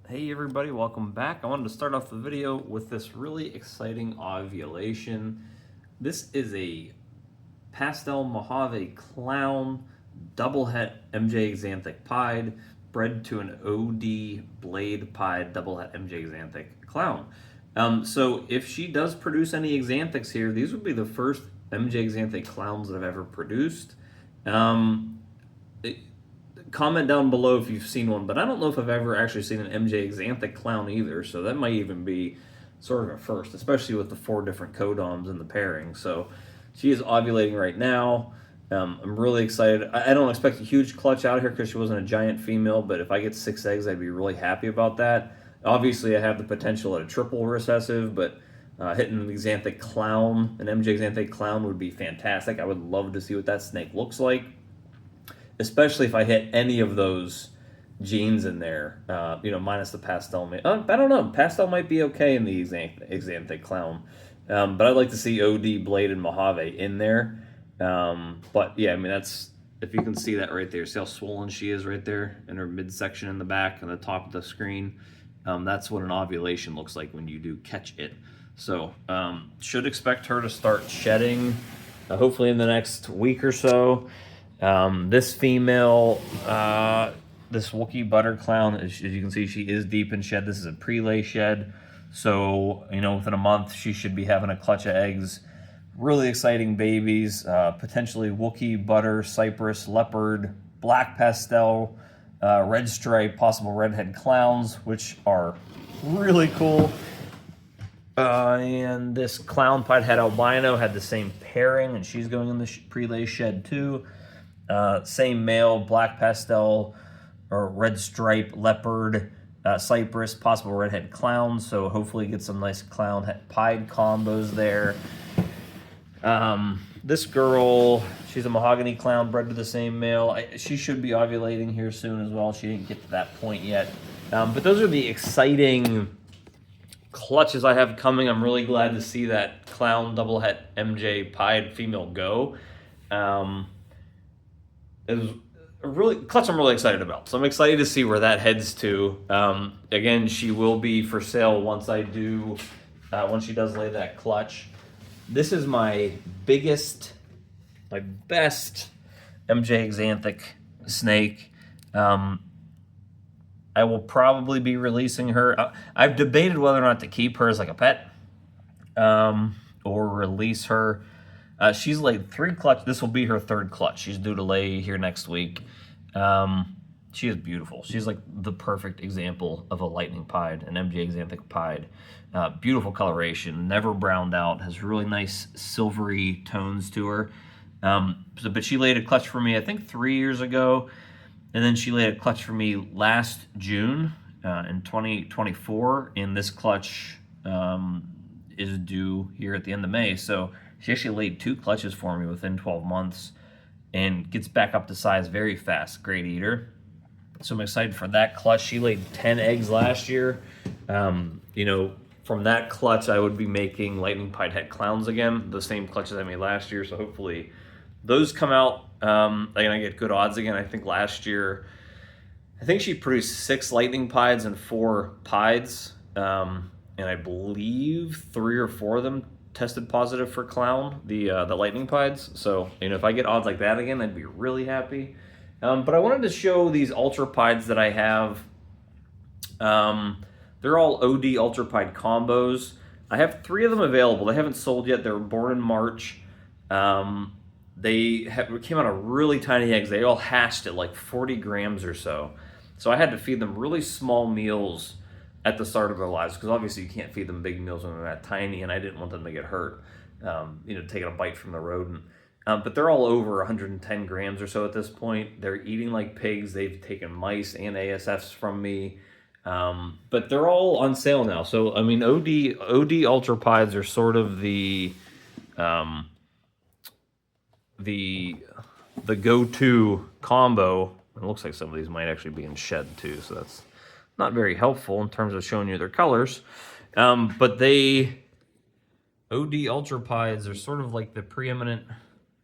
Hey everybody, welcome back. I wanted to start off the video with this really exciting ovulation. This is a pastel Mojave clown double het MJ Xanthic pied bred to an OD blade pied double het MJ Xanthic clown. So if she does produce any Xanthics here, these would be the first MJ Xanthic clowns that I've ever produced. Um, Comment down below if you've seen one, but I don't know if I've ever actually seen an MJ Xanthic clown either, so that might even be sort of a first, especially with the 4 different codoms in the pairing. So she is ovulating right now. I'm really excited. I don't expect a huge clutch out here because she wasn't a giant female, but if I get 6 eggs, I'd be really happy about that. Obviously, I have the potential at a triple recessive, but hitting an Xanthic clown, an MJ Xanthic clown would be fantastic. I would love to see what that snake looks like, especially if I hit any of those genes in there, minus the pastel. I don't know. Pastel might be okay in the Xanthic clown, but I'd like to see OD, Blade, and Mojave in there. But yeah, I mean, that's, if you can see that right there, see how swollen she is right there in her midsection in the back and the top of the screen. That's what an ovulation looks like when you do catch it. So should expect her to start shedding hopefully in the next week or so. This female, this Wookiee butter clown, as you can see, she is deep in shed. This is a pre-lay shed. So, within a month, she should be having a clutch of eggs. Really exciting babies, potentially Wookiee butter, cypress, leopard, black pastel, red stripe, possible redhead clowns, which are really cool. And this clown pied head albino had the same pairing, and she's going in the pre-lay shed too. Same male, black pastel or red stripe, leopard, cypress, possible redhead clown. So hopefully get some nice clown pied combos there. This girl, she's a mahogany clown bred to the same male. She should be ovulating here soon as well. She didn't get to that point yet. But those are the exciting clutches I have coming. I'm really glad to see that clown double het MJ pied female go. It was a really clutch I'm really excited about. So I'm excited to see where that heads to. Again, she will be for sale once I do, once she does lay that clutch. This is my best MJ Xanthic snake. I will probably be releasing her. I've debated whether or not to keep her as like a pet, or release her. She's laid 3 clutch. This will be her 3rd clutch. She's due to lay here next week. She is beautiful. She's like the perfect example of a lightning pied, an MJ Xanthic pied. Beautiful coloration, never browned out, has really nice silvery tones to her. But she laid a clutch for me, I think 3 years ago. And then she laid a clutch for me last June in 2024. And this clutch is due here at the end of May. So she actually laid 2 clutches for me within 12 months and gets back up to size very fast. Great eater. So I'm excited for that clutch. She laid 10 eggs last year. From that clutch, I would be making lightning pied het clowns again, the same clutches I made last year. So hopefully those come out. And I get good odds again. I think last year, I think she produced 6 lightning pieds and 4 pieds. And I believe 3 or 4 of them tested positive for clown, the lightning pieds. So, if I get odds like that again, I'd be really happy. But I wanted to show these Ultrapieds that I have. They're all OD Ultrapied combos. I have 3 of them available. They haven't sold yet. They were born in March. They came out of really tiny eggs. They all hatched at like 40 grams or so. So I had to feed them really small meals at the start of their lives, because obviously you can't feed them big meals when they're that tiny, and I didn't want them to get hurt, taking a bite from the rodent. But they're all over 110 grams or so at this point. They're eating like pigs. They've taken mice and ASFs from me. But they're all on sale now. So, I mean, OD Ultrapieds are sort of the go-to combo. It looks like some of these might actually be in shed too, so that's not very helpful in terms of showing you their colors. But OD Ultrapieds are sort of like the preeminent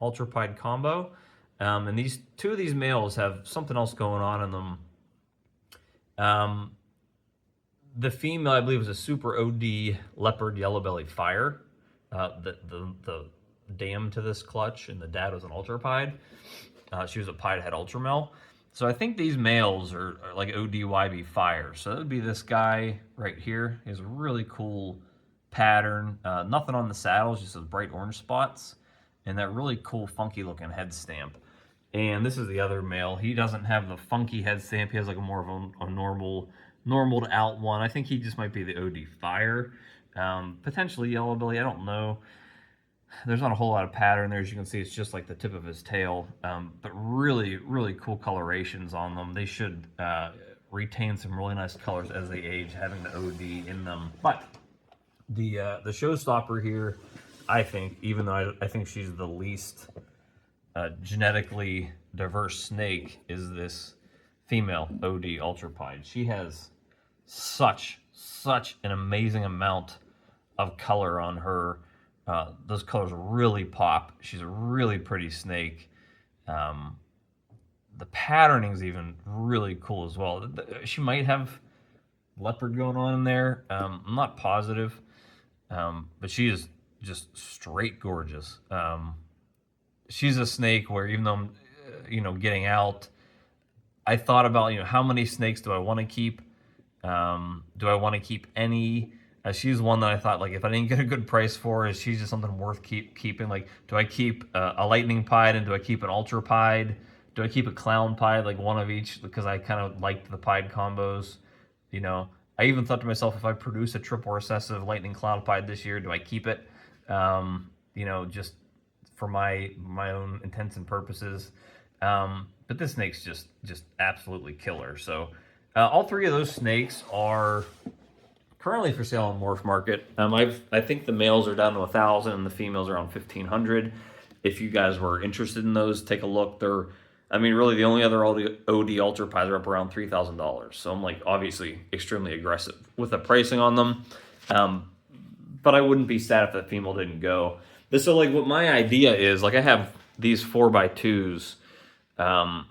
Ultrapied combo. And these 2 of these males have something else going on in them. The female, I believe, was a super OD leopard yellow belly fire. The dam to this clutch, and the dad was an Ultrapied. She was a pied head ultra male. So I think these males are like ODYB fire. So that would be this guy right here. He has a really cool pattern. Nothing on the saddles, just those bright orange spots, and that really cool funky looking head stamp. And this is the other male. He doesn't have the funky head stamp. He has like a more of a normal to out one. I think he just might be the OD fire. Potentially yellow belly, I don't know. There's not a whole lot of pattern there. As you can see, it's just like the tip of his tail. But really, really cool colorations on them. They should retain some really nice colors as they age, having the OD in them. But the Showstopper here, I think, even though I think she's the least genetically diverse snake, is this female OD Ultrapied. She has such an amazing amount of color on her. Those colors really pop. She's a really pretty snake. The patterning is even really cool as well. She might have leopard going on in there. I'm not positive, but she is just straight gorgeous. She's a snake where, even though I'm, getting out, I thought about, how many snakes do I want to keep? Do I want to keep any? She's one that I thought, like, if I didn't get a good price for, is she's just something worth keeping? Like, do I keep a lightning pied, and do I keep an ultra pied? Do I keep a clown pied, like one of each? Because I kind of liked the pied combos. I even thought to myself, if I produce a triple recessive lightning clown pied this year, do I keep it? Just for my own intents and purposes. But this snake's just absolutely killer. So all three of those snakes are currently for sale on Morph Market. I think the males are down to 1,000 and the females are around 1,500. If you guys were interested in those, take a look. They're, really the only other OD Ultrapieds are up around $3,000. So I'm like, obviously extremely aggressive with the pricing on them. But I wouldn't be sad if that female didn't go. So like, what my idea is, like, I have these 4x2s, and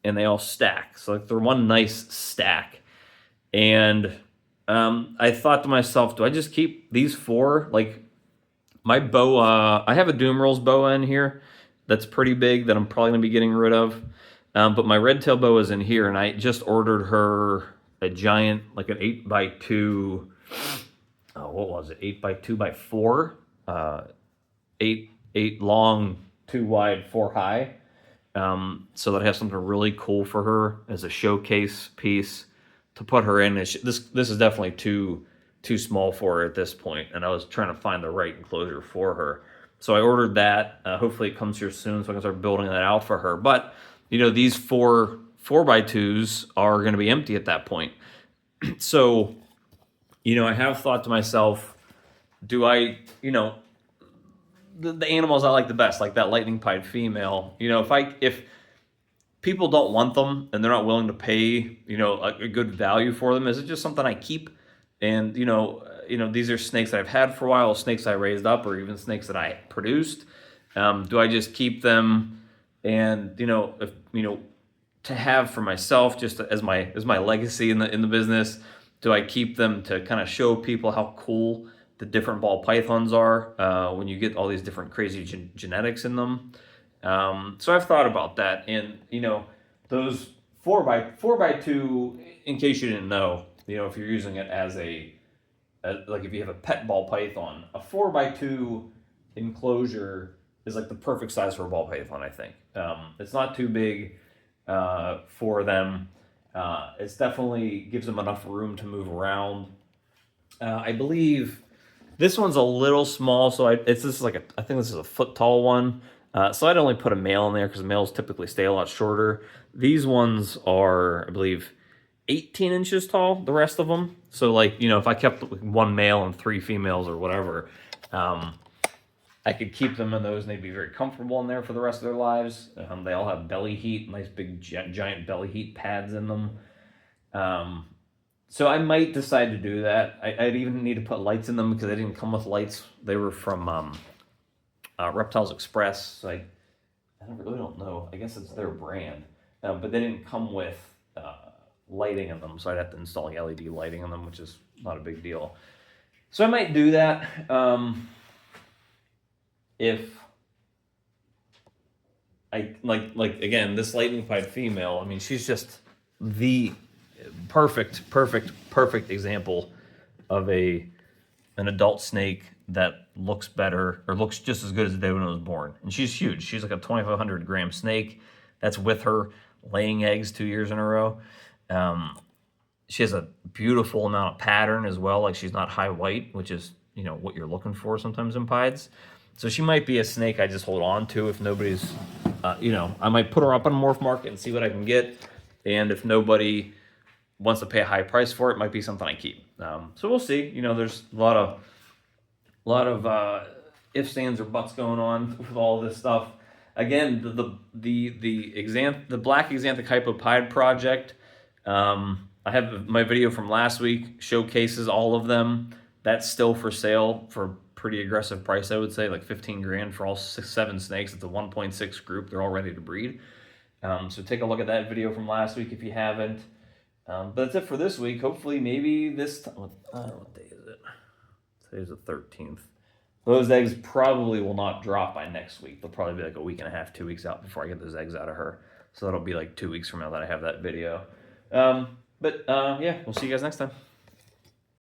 they all stack. So like, they're one nice stack. And I thought to myself, do I just keep these four? Like, my boa, I have a Doom Rolls boa in here that's pretty big that I'm probably going to be getting rid of. But my red tail boa is in here, and I just ordered her a giant, like an 8x2, what was it, 8x2x4, 8 long, 2 wide, 4 high. So that I have something really cool for her as a showcase piece to put her in. This is definitely too small for her at this point, and I was trying to find the right enclosure for her. So I ordered that. Hopefully it comes here soon, so I can start building that out for her. But these 4x2s are going to be empty at that point. So I have thought to myself, do I the animals I like the best, like that lightning pied female, if people don't want them and they're not willing to pay, a good value for them, is it just something I keep? And, these are snakes that I've had for a while, snakes I raised up, or even snakes that I produced. Do I just keep them and, if, to have for myself, just as my legacy in the business? Do I keep them to kind of show people how cool the different ball pythons are when you get all these different crazy genetics in them? So I've thought about that, and those 4x2, in case you didn't know, if you're using it as like if you have a pet ball python, a 4x2 enclosure is like the perfect size for a ball python, I think. It's not too big for them. It's definitely gives them enough room to move around. I believe this one's a little small, so I think this is a foot tall one. So I'd only put a male in there because males typically stay a lot shorter. These ones are, I believe, 18 inches tall, the rest of them. So like, if I kept one male and 3 females or whatever, I could keep them in those and they'd be very comfortable in there for the rest of their lives. They all have belly heat, nice big giant belly heat pads in them. So I might decide to do that. I'd even need to put lights in them because they didn't come with lights. They were from Reptiles Express. So I really don't know. I guess it's their brand. But they didn't come with lighting in them, so I'd have to install like LED lighting in them, which is not a big deal. So I might do that if I like again, this lightning pipe female. I mean, she's just the perfect example of an adult snake that looks better or looks just as good as the day when it was born. And she's huge. She's like a 2,500 gram snake. That's with her laying eggs 2 years in a row. She has a beautiful amount of pattern as well. Like, she's not high white, which is, you know, what you're looking for sometimes in pieds. So she might be a snake I just hold on to if nobody's, you know, I might put her up on Morph Market and see what I can get. And if nobody wants to pay a high price for it, might be something I keep. So we'll see. You know, there's a lot of ifs, ands, or buts going on with all this stuff. Again, the Black Axanthic Hypopide project. I have my video from last week showcases all of them. That's still for sale for a pretty aggressive price, I would say, like 15 grand for all 7 snakes. It's a 1.6 group. They're all ready to breed. So take a look at that video from last week if you haven't. But that's it for this week. Hopefully, maybe this time. What day is it? Today's the 13th. Those eggs probably will not drop by next week. They'll probably be like a week and a half, 2 weeks out before I get those eggs out of her. So that'll be like 2 weeks from now that I have that video. Yeah, we'll see you guys next time.